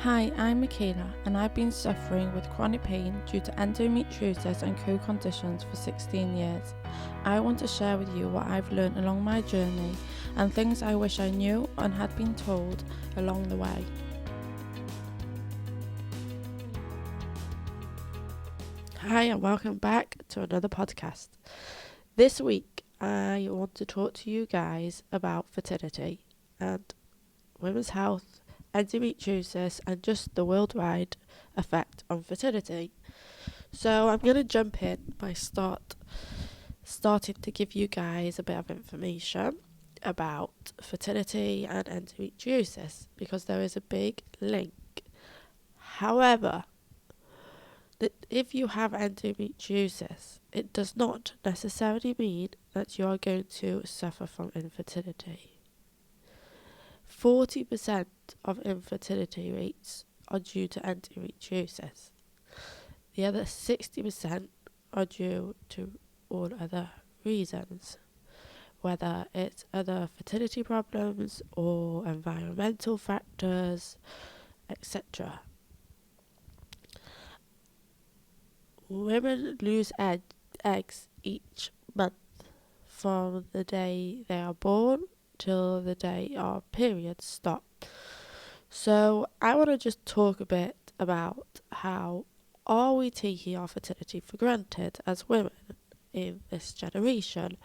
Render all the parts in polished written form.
Hi, I'm Michaela and I've been suffering with chronic pain due to endometriosis and co-conditions for 16 years. I want to share with you what I've learned along my journey and things I wish I knew and had been told along the way. Hi and welcome back to another podcast. This week I want to talk to you guys about fertility and women's health, endometriosis and just the worldwide effect on fertility. So I'm going to jump in by starting to give you guys a bit of information about fertility and endometriosis because there is a big link. However, if you have endometriosis, it does not necessarily mean that you are going to suffer from infertility. 40% of infertility rates are due to endometriosis. The other 60% are due to all other reasons, whether it's other fertility problems or environmental factors, etc. Women lose eggs each month from the day they are born till the day our periods stop. So I want to just talk a bit about how are we taking our fertility for granted as women in this generation.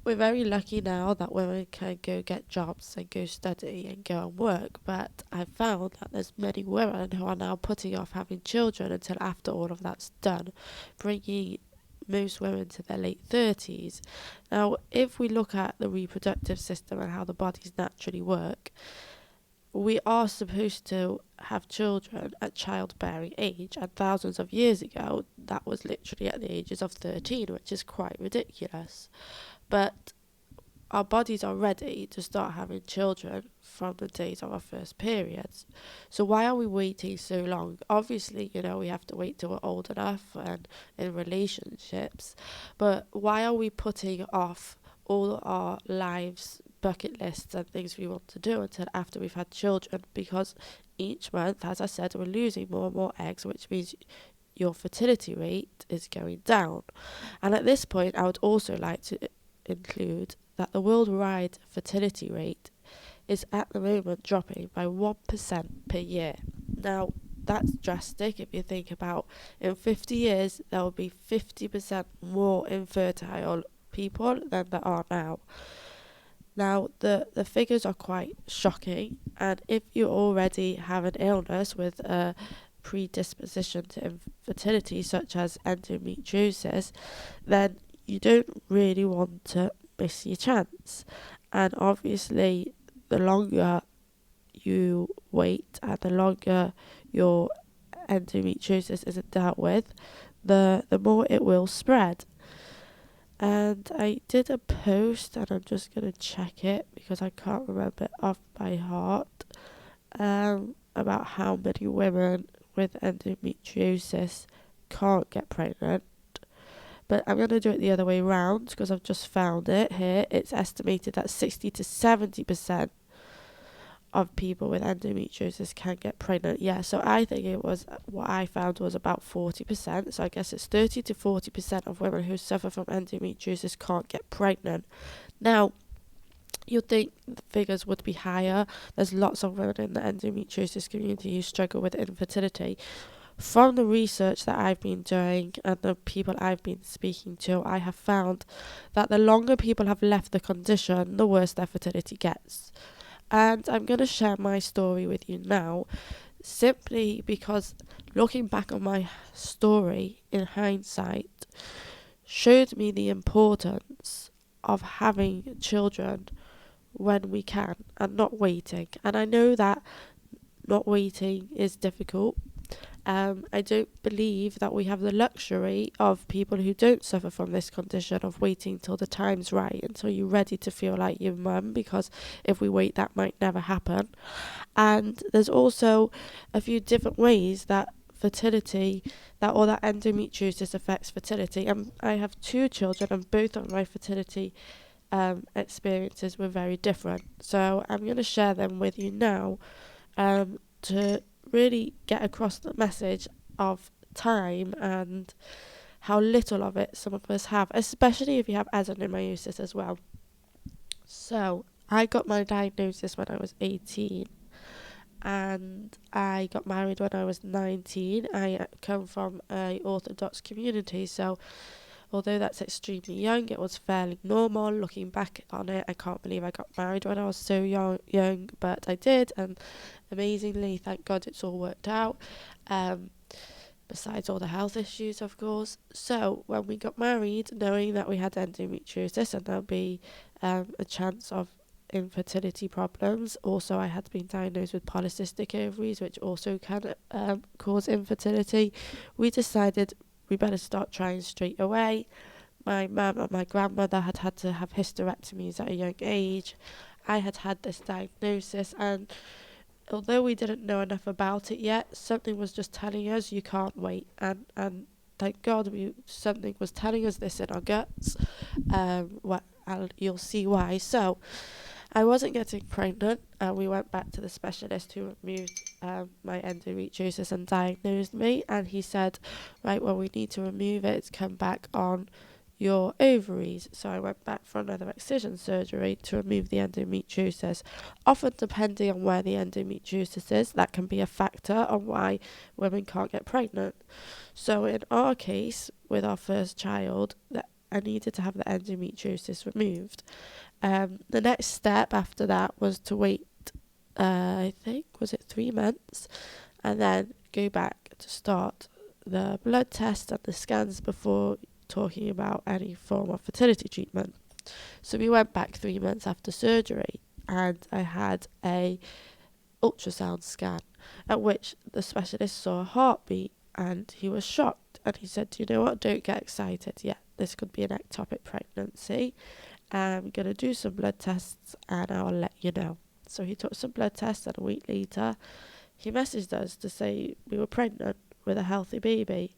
We're very lucky now that women can go get jobs and go study and go and work, but I've found that there's many women who are now putting off having children until after all of that's done, bringing most women to their late 30s. Now, if we look at the reproductive system and how the bodies naturally work, we are supposed to have children at childbearing age, and thousands of years ago that was literally at the ages of 13, which is quite ridiculous. But our bodies are ready to start having children from the days of our first periods. So why are we waiting so long? Obviously, we have to wait till we're old enough and in relationships, but why are we putting off all our lives, bucket lists and things we want to do until after we've had children? Because each month, as I said, we're losing more and more eggs, which means your fertility rate is going down. And at this point, I would also like to include that the worldwide fertility rate is at the moment dropping by 1% per year. Now, that's drastic if you think about in 50 years, there will be 50% more infertile people than there are now. Now, the figures are quite shocking, and if you already have an illness with a predisposition to infertility, such as endometriosis, then you don't really want to miss your chance. And obviously, the longer you wait and the longer your endometriosis isn't dealt with, the more it will spread. And I did a post, and I'm just going to check it because I can't remember it off by heart, about how many women with endometriosis can't get pregnant. But I'm going to do it the other way around because I've just found it here. It's estimated that 60 to 70% of people with endometriosis can get pregnant. Yeah, so I think what I found was about 40%. So I guess it's 30 to 40% of women who suffer from endometriosis can't get pregnant. Now, you'd think the figures would be higher. There's lots of women in the endometriosis community who struggle with infertility. From the research that I've been doing and the people I've been speaking to, I have found that the longer people have left the condition, the worse their fertility gets. And I'm going to share my story with you now, simply because looking back on my story in hindsight showed me the importance of having children when we can and not waiting. And I know that not waiting is difficult. I don't believe that we have the luxury of people who don't suffer from this condition of waiting till the time's right, until you're ready to feel like your mum, because if we wait, that might never happen. And there's also a few different ways that endometriosis affects fertility. I have 2 children, and both of my fertility experiences were very different. So I'm going to share them with you now to really get across the message of time and how little of it some of us have, especially if you have adenomyosis as well. So I got my diagnosis when I was 18 and I got married when I was 19. I come from a Orthodox community, so although that's extremely young, it was fairly normal. Looking back on it, I can't believe I got married when I was so young, but I did, and amazingly, thank God, it's all worked out. Besides all the health issues, of course. So when we got married, knowing that we had endometriosis and there'll be a chance of infertility problems. Also, I had been diagnosed with polycystic ovaries, which also can cause infertility. We decided we better start trying straight away. My mum and my grandmother had had to have hysterectomies at a young age. I had had this diagnosis, and although we didn't know enough about it yet, something was just telling us you can't wait. And thank God something was telling us this in our guts. And you'll see why. So I wasn't getting pregnant, and we went back to the specialist who removed my endometriosis and diagnosed me. And he said, right, well, we need to remove it. It's come back on your ovaries. So I went back for another excision surgery to remove the endometriosis. Often, depending on where the endometriosis is, that can be a factor on why women can't get pregnant. So in our case, with our first child, I needed to have the endometriosis removed. The next step after that was to wait, I think, was it 3 months, and then go back to start the blood test and the scans before talking about any form of fertility treatment. So we went back 3 months after surgery, and I had a ultrasound scan at which the specialist saw a heartbeat, and he was shocked, and he said, you know what, don't get excited yet, this could be an ectopic pregnancy. I'm going to do some blood tests and I'll let you know. So he took some blood tests, and a week later he messaged us to say we were pregnant with a healthy baby.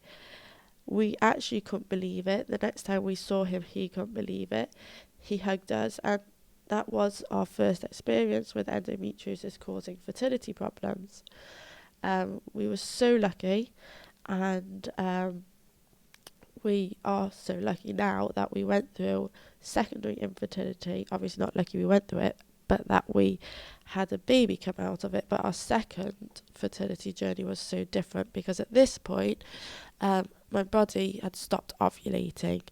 We actually couldn't believe it. The next time we saw him, he couldn't believe it. He hugged us, and that was our first experience with endometriosis causing fertility problems. We were so lucky, and we are so lucky now that we went through secondary infertility. Obviously not lucky we went through it, but that we had a baby come out of it. But our second fertility journey was so different, because at this point my body had stopped ovulating.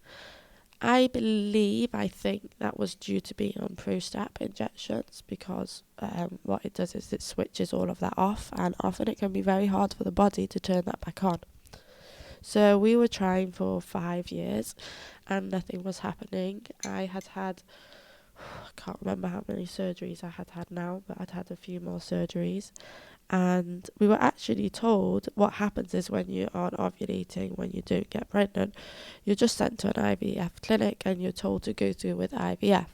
I think that was due to being on Prostap injections, because what it does is it switches all of that off, and often it can be very hard for the body to turn that back on. So we were trying for 5 years and nothing was happening. I can't remember how many surgeries I had now, but I'd had a few more surgeries. And we were actually told what happens is when you aren't ovulating, when you don't get pregnant, you're just sent to an IVF clinic and you're told to go through with IVF.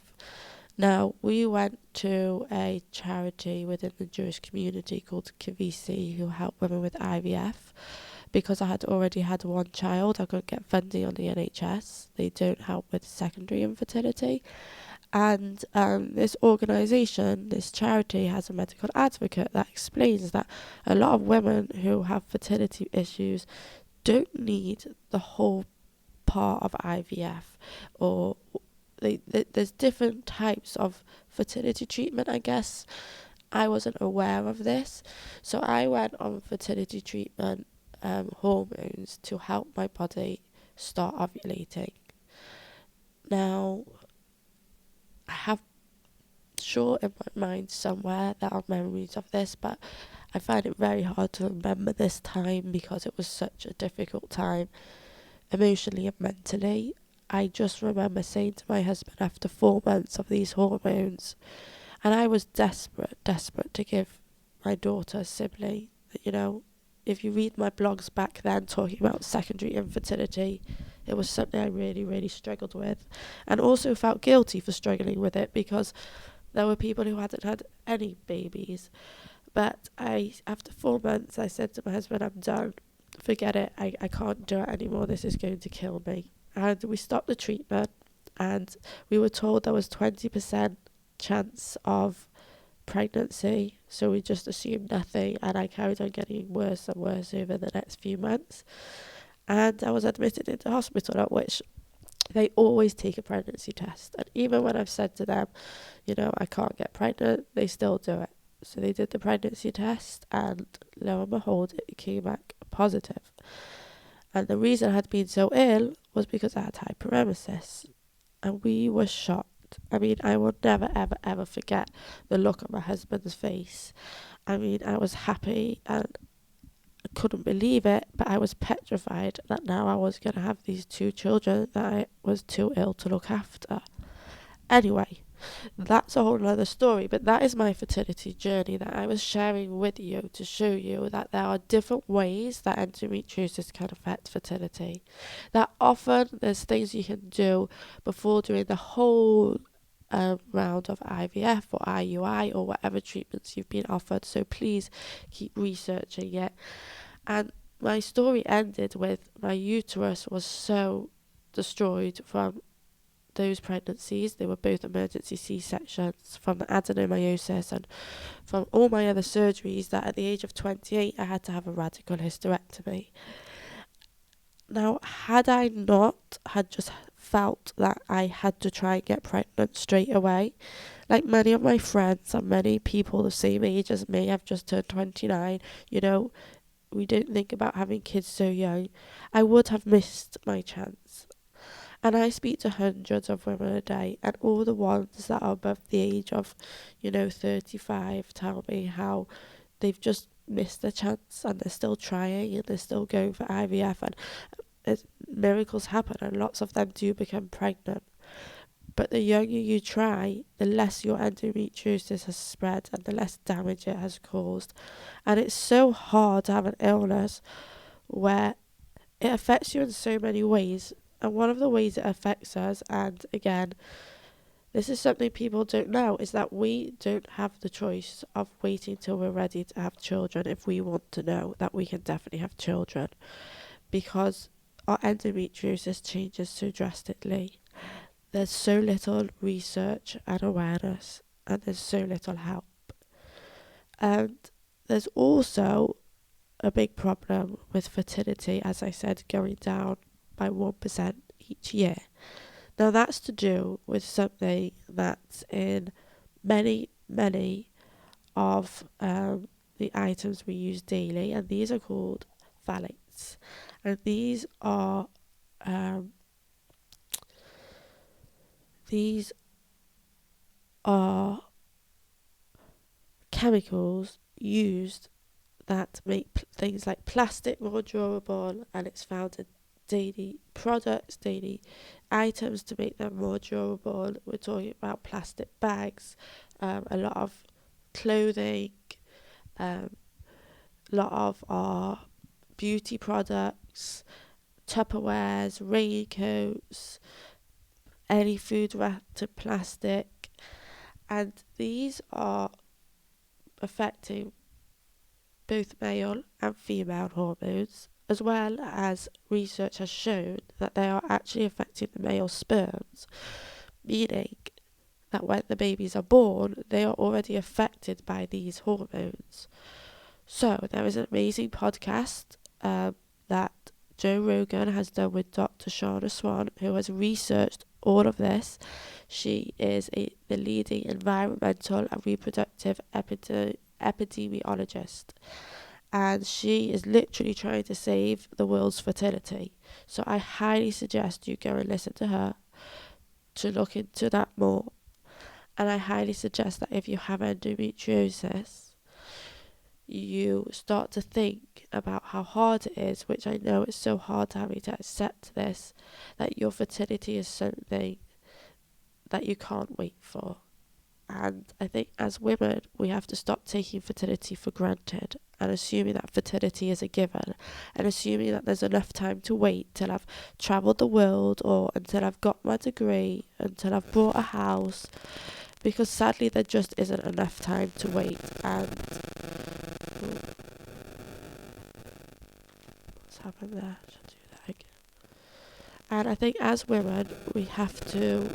Now, we went to a charity within the Jewish community called Kavisi, who help women with IVF. Because I had already had one child, I couldn't get funding on the NHS. They don't help with secondary infertility. And this organisation, this charity, has a medical advocate that explains that a lot of women who have fertility issues don't need the whole part of IVF, or there's different types of fertility treatment, I guess. I wasn't aware of this, so I went on fertility treatment, hormones, to help my body start ovulating. Now, I have sure in my mind somewhere there are memories of this, but I find it very hard to remember this time because it was such a difficult time emotionally and mentally. I just remember saying to my husband after 4 months of these hormones, and I was desperate to give my daughter a sibling. If you read my blogs back then talking about secondary infertility, it was something I really, really struggled with, and also felt guilty for struggling with it because there were people who hadn't had any babies. But after 4 months, I said to my husband, I'm done. Forget it. I can't do it anymore. This is going to kill me. And we stopped the treatment, and we were told there was 20% chance of pregnancy, so we just assumed nothing, and I carried on getting worse and worse over the next few months. And I was admitted into hospital, at which they always take a pregnancy test. And even when I've said to them, I can't get pregnant, they still do it. So they did the pregnancy test, and lo and behold, it came back positive. And the reason I had been so ill was because I had hyperemesis. And we were shocked. I mean, I will never, ever, ever forget the look on my husband's face. I mean, I was happy and I couldn't believe it, but I was petrified that now I was going to have these 2 children that I was too ill to look after. Anyway, that's a whole other story, but that is my fertility journey that I was sharing with you to show you that there are different ways that endometriosis can affect fertility. That often there's things you can do before doing the whole round of IVF or IUI or whatever treatments you've been offered, so please keep researching it. And my story ended with my uterus was so destroyed from those pregnancies. They were both emergency C-sections, from the adenomyosis and from all my other surgeries, that at the age of 28 I had to have a radical hysterectomy. Now, had I not had just felt that I had to try and get pregnant straight away, like many of my friends and many people the same age as me, I've just turned 29, we don't think about having kids so young, I would have missed my chance. And I speak to hundreds of women a day, and all the ones that are above the age of, 35 tell me how they've just missed their chance and they're still trying and they're still going for IVF, and miracles happen and lots of them do become pregnant. But the younger you try, the less your endometriosis has spread and the less damage it has caused. And it's so hard to have an illness where it affects you in so many ways. And one of the ways it affects us, and again, this is something people don't know, is that we don't have the choice of waiting till we're ready to have children if we want to know that we can definitely have children, because our endometriosis changes so drastically. There's so little research and awareness, and there's so little help. And there's also a big problem with fertility, as I said, going down by 1% each year. Now that's to do with something that's in many, many of the items we use daily, and these are called phthalates. And these are chemicals used that make things like plastic more durable, and it's found in daily products, daily items to make them more durable. We're talking about plastic bags, a lot of clothing, a lot of our beauty products, Tupperwares, raincoats, any food wrapped in plastic, and these are affecting both male and female hormones, as well as research has shown that they are actually affecting the male sperms, meaning that when the babies are born, they are already affected by these hormones. So there is an amazing podcast that Joe Rogan has done with Dr. Shauna Swan, who has researched all of this. She is the leading environmental and reproductive epidemiologist, and she is literally trying to save the world's fertility. So I highly suggest you go and listen to her to look into that more. And I highly suggest that if you have endometriosis, you start to think about how hard it is, which I know it's so hard to having to accept this, that your fertility is something that you can't wait for. And I think as women, we have to stop taking fertility for granted and assuming that fertility is a given, and assuming that there's enough time to wait till I've travelled the world, or until I've got my degree, until I've bought a house, because sadly there just isn't enough time to wait. And what's happened there? I should do that again. And I think as women, we have to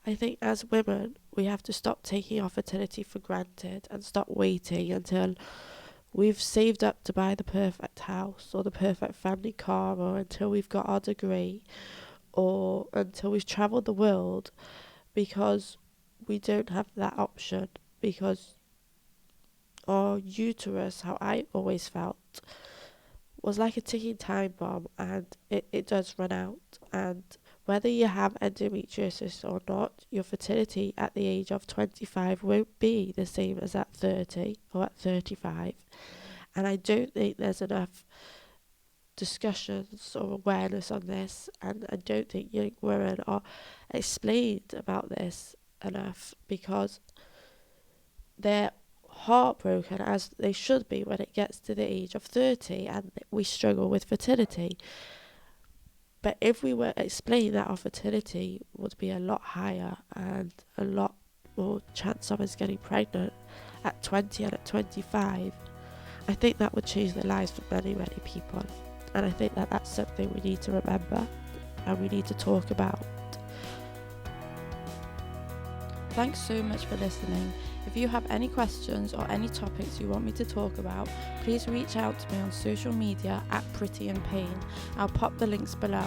I think as women, we have to stop taking our fertility for granted and stop waiting until we've saved up to buy the perfect house or the perfect family car, or until we've got our degree, or until we've travelled the world, because we don't have that option. Because our uterus, how I always felt, was like a ticking time bomb, and it does run out. And whether you have endometriosis or not, your fertility at the age of 25 won't be the same as at 30 or at 35. And I don't think there's enough discussions or awareness on this, and I don't think young women are explained about this enough, because they're heartbroken, as they should be, when it gets to the age of 30 and we struggle with fertility. But if we were explained that our fertility would be a lot higher and a lot more chance of us getting pregnant at 20 and at 25, I think that would change the lives of many, many people. And I think that that's something we need to remember and we need to talk about. Thanks so much for listening. If you have any questions or any topics you want me to talk about, please reach out to me on social media at Pretty in Pain. I'll pop the links below.